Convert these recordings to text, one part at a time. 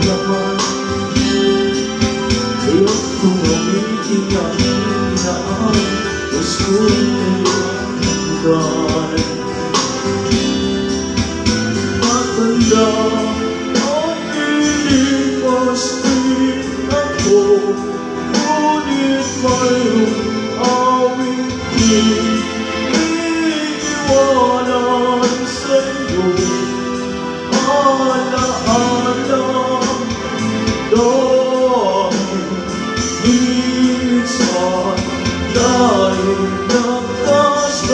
naman. Kaya't kung umiting ang inaan, mas ko'y kailangan. Matanda at lilipas din ako, ngunit mayroong awit iiwanan sa'yo. Alaala dahil minsan tayo nagkasama.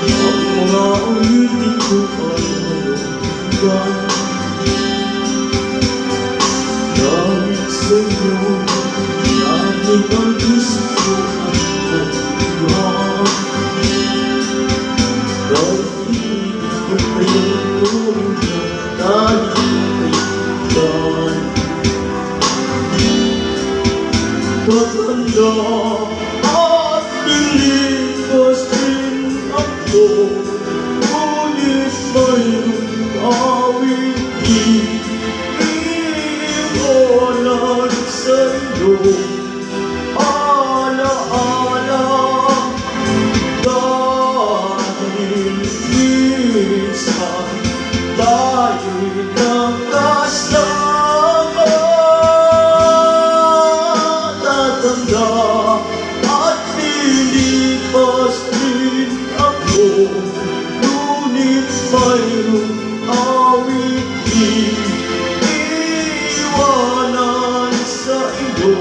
Ang mga ulitin ko ay malunggan. Dahil sa'yo lagi ang gusto ang kailangan. Dahil hindi ko kayo tulungan, dahil kailan. Matanda at lilipas din ako, ngunit mayroong awit iiwanan sa'yo. Alaala dahil minsan tayo'y nagkasama. Tatanda at lilipas din ako, ngunit mayroong awit iiwanan sa iyo.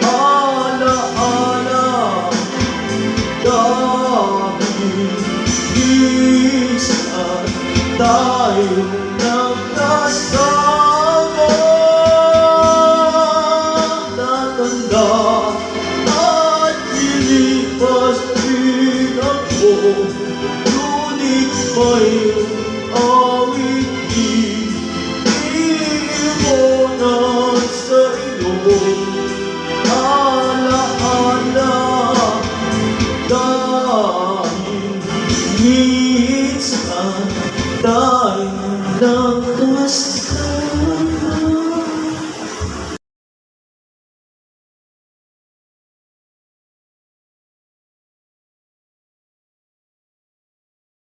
Alaala dahil minsan tayong nagkasama. Tatanda at lilipas din ako, ngunit mayroong awit iiwanan sa iyo. Alaala dahil minsan tayo nagkasama.